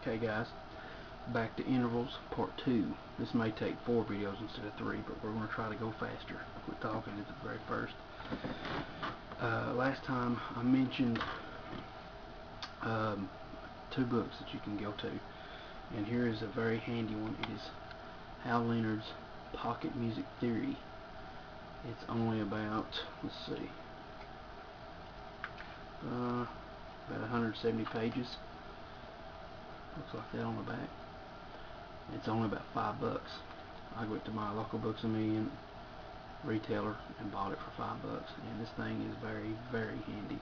Okay guys, back to intervals part 2. This may take 4 videos instead of 3, but we're going to try to go faster. Quit talking at the very first. Last time I mentioned 2 books that you can go to, and here is a very handy one. It is Hal Leonard's Pocket Music Theory. It's only about, let's see, about 170 pages. Looks like that on the back. It's only about $5. I went to my local Books A Million retailer and bought it for $5, and this thing is very, very handy.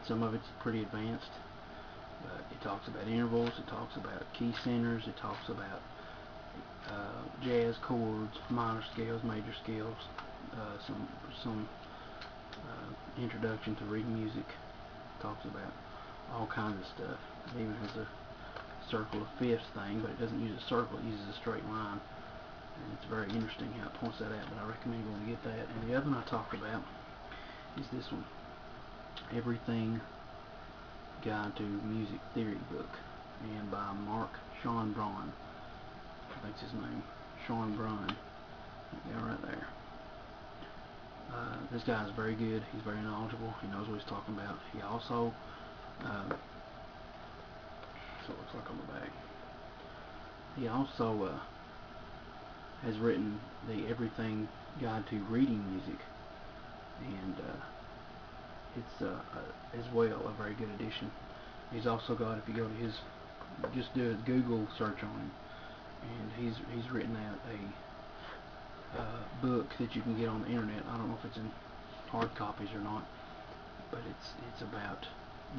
Some of it's pretty advanced, but it talks about intervals, it talks about key centers, it talks about jazz chords, minor scales, major scales, some introduction to reading music. It talks about all kinds of stuff. It even has a circle of fifths thing, but it doesn't use a circle, it uses a straight line, and it's very interesting how it points that out, but I recommend going to get that. And the other one I talked about is this one, Everything Guide to Music Theory book, and by Sean Braun, I think's his name, Sean Braun, yeah, right there. This guy is very good, he's very knowledgeable, he knows what he's talking about. He also so it looks like on the back. He also has written the Everything Guide to Reading Music, and it's as well a very good edition. He's also got, if you go to his, just do a Google search on him, and he's written out a book that you can get on the internet. I don't know if it's in hard copies or not, but it's about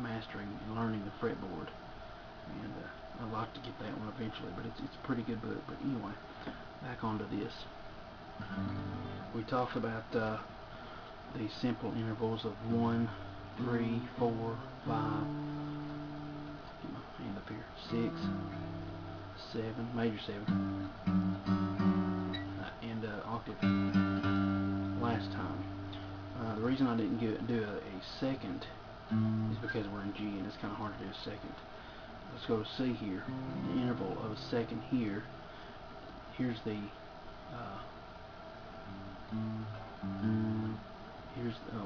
mastering and learning the fretboard. And I'd like to get that one eventually, but it's a pretty good book. But anyway, back onto this. We talked about the simple intervals of 1, 3, 4, 5, get my hand up here, 6, 7, major 7, and octave last time. The reason I didn't do a second is because we're in G and it's kind of hard to do a second. Let's go to C here. The interval of a second here. Here's the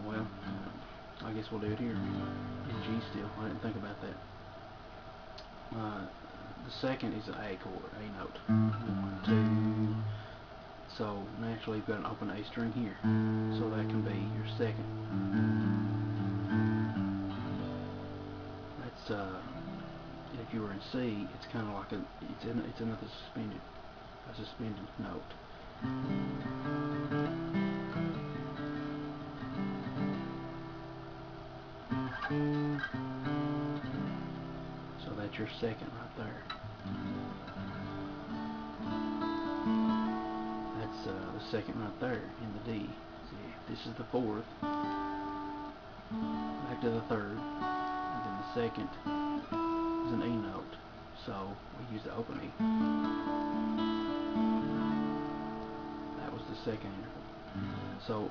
well, I guess we'll do it here in G still. I didn't think about that. The second is an A chord, A note. 1, 2. So naturally you've got an open A string here, so that can be your second. That's if you were in C, it's kind of like it's another suspended note. So that's your second right there. That's the second right there in the D. See, this is the fourth. Back to the third, and then the second is an E note. So we use the open E. That was the second interval. So,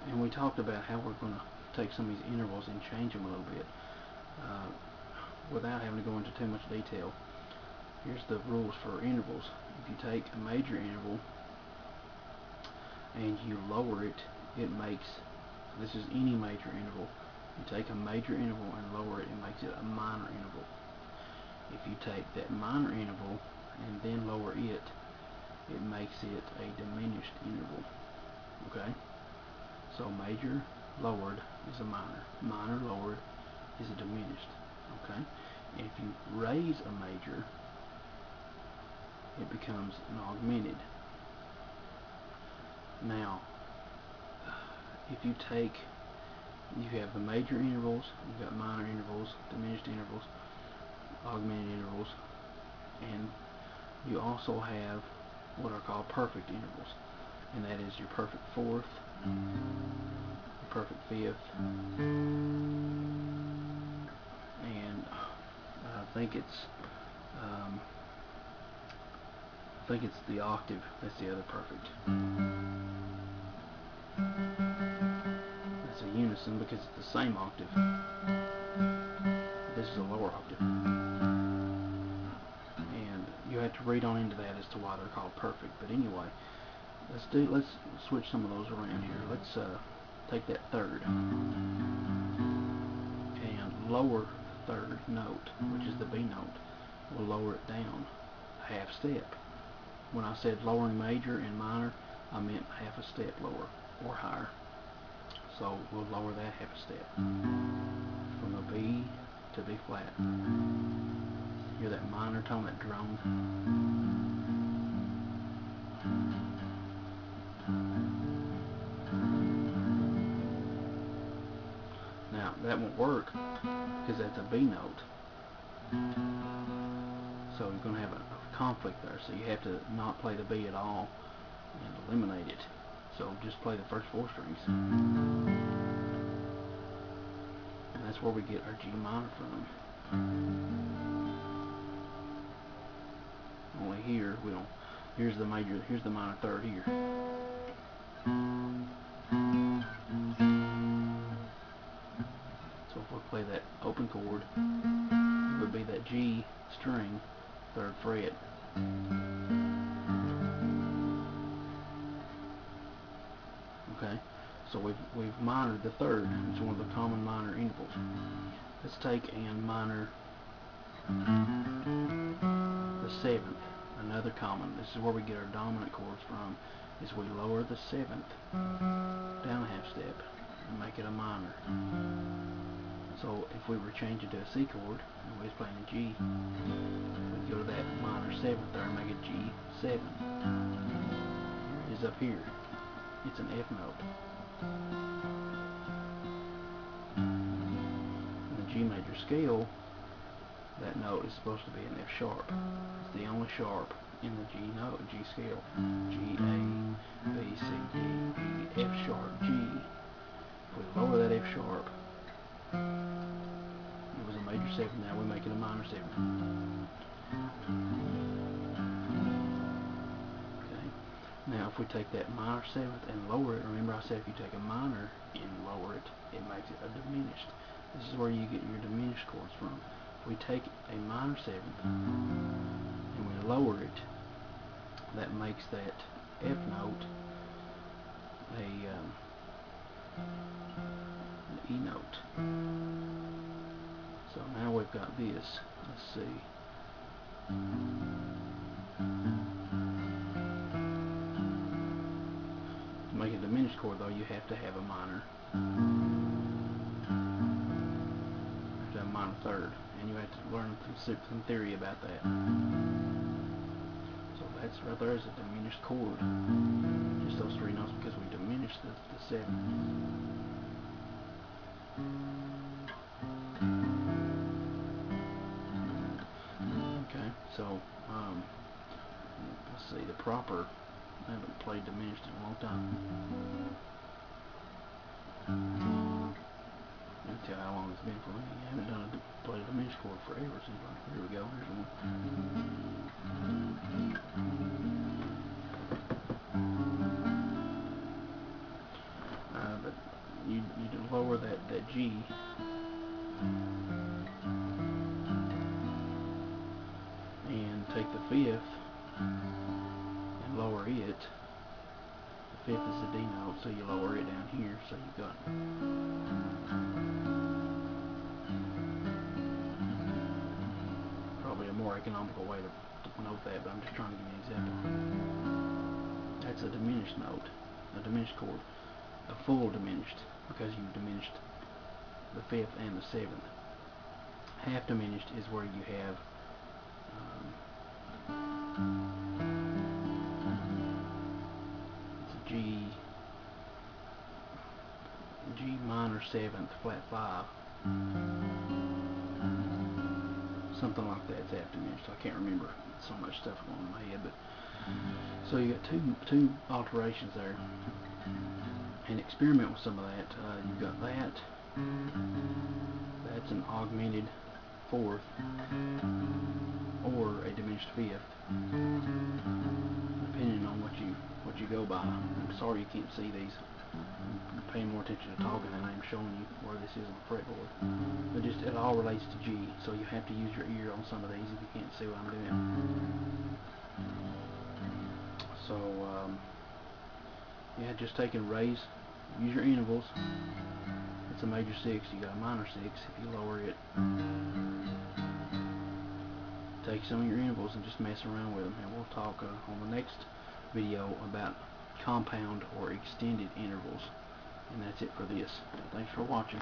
and we talked about how we're going to take some of these intervals and change them a little bit without having to go into too much detail. Here's the rules for intervals. If you take a major interval and you lower it, it makes, this is any major interval. You take a major interval and lower it, it makes it a minor interval. If you take that minor interval and then lower it, it makes it a diminished interval. Okay? So major lowered is a minor. Minor lowered is a diminished. Okay? If you raise a major, it becomes an augmented. Now, if you have the major intervals, you've got minor intervals, diminished intervals, augmented intervals, and you also have what are called perfect intervals, and that is your perfect fourth, your perfect fifth, and I think it's the octave. That's the other perfect. That's a unison because it's the same octave. This is a lower octave. you have to read on into that as to why they're called perfect. But anyway, let's switch some of those around here. Let's take that third and lower the third note, which is the B note. We'll lower it down a half step. When I said lowering major and minor, I meant half a step lower or higher. So we'll lower that half a step from a B to B flat. Hear that minor tone, that drone? Now that won't work because that's a B note. So you're going to have a conflict there. So you have to not play the B at all and eliminate it. So just play the first 4 strings. And that's where we get our G minor from. Only here we don't. Here's the major. Here's the minor third here. So if we play that open chord, it would be that G string, 3rd fret. Okay, so we've minored the 3rd. It's one of the common minor intervals. Let's take and minor the 7th, another common. This is where we get our dominant chords from. Is we lower the 7th down a half step and make it a minor. So if we were changing to a C chord and we was playing a G, we'd go to that minor 7th there and make a G7. Is up here. It's an F note. In the G major scale, that note is supposed to be an F sharp. It's the only sharp in the G note, G scale. G, A, B, C, D, E, F sharp, G. If we lower that F sharp, it was a major 7, now we make it a minor 7. Okay. Now if we take that minor 7th and lower it, remember I said if you take a minor and lower it, it makes it a diminished. This is where you get your diminished chords from. If we take a minor 7th and we lower it, that makes that F note an E note. So now we've got this. Let's see. To make a diminished chord though, you have to have a minor. You have to have a minor 3rd, and you have to learn some theory about that. So that's right there is a diminished chord. Just those 3 notes because we diminished the 7. Okay, so let's see, the proper, I haven't played diminished in a long time. Let me tell you how long it's been for me. I haven't played a diminished chord forever. Seems like. Here we go, here's one. But you lower that G and take the 5th and lower it. The 5th is the D note, so you lower it down here, so you got probably a more economical way to note that, but I'm just trying to give you an example. That's a diminished note, a diminished chord, a full diminished, because you've diminished the 5th and the 7th. Half diminished is where you have it's a G minor 7th, flat 5. Something like that. It's half diminished. I can't remember. So much stuff going on in my head, but so you got two alterations there, and experiment with some of that. You've got that. That's an augmented 4th or a diminished 5th, depending on what you go by. I'm sorry you can't see these. I'm paying more attention to talking than I am showing you where this is on the fretboard. But just, it all relates to G, so you have to use your ear on some of these if you can't see what I'm doing. So, yeah, just take and raise, use your intervals. It's a major 6, you got a minor 6. If you lower it, take some of your intervals and just mess around with them. And we'll talk on the next video about compound or extended intervals. And that's it for this. Thanks for watching.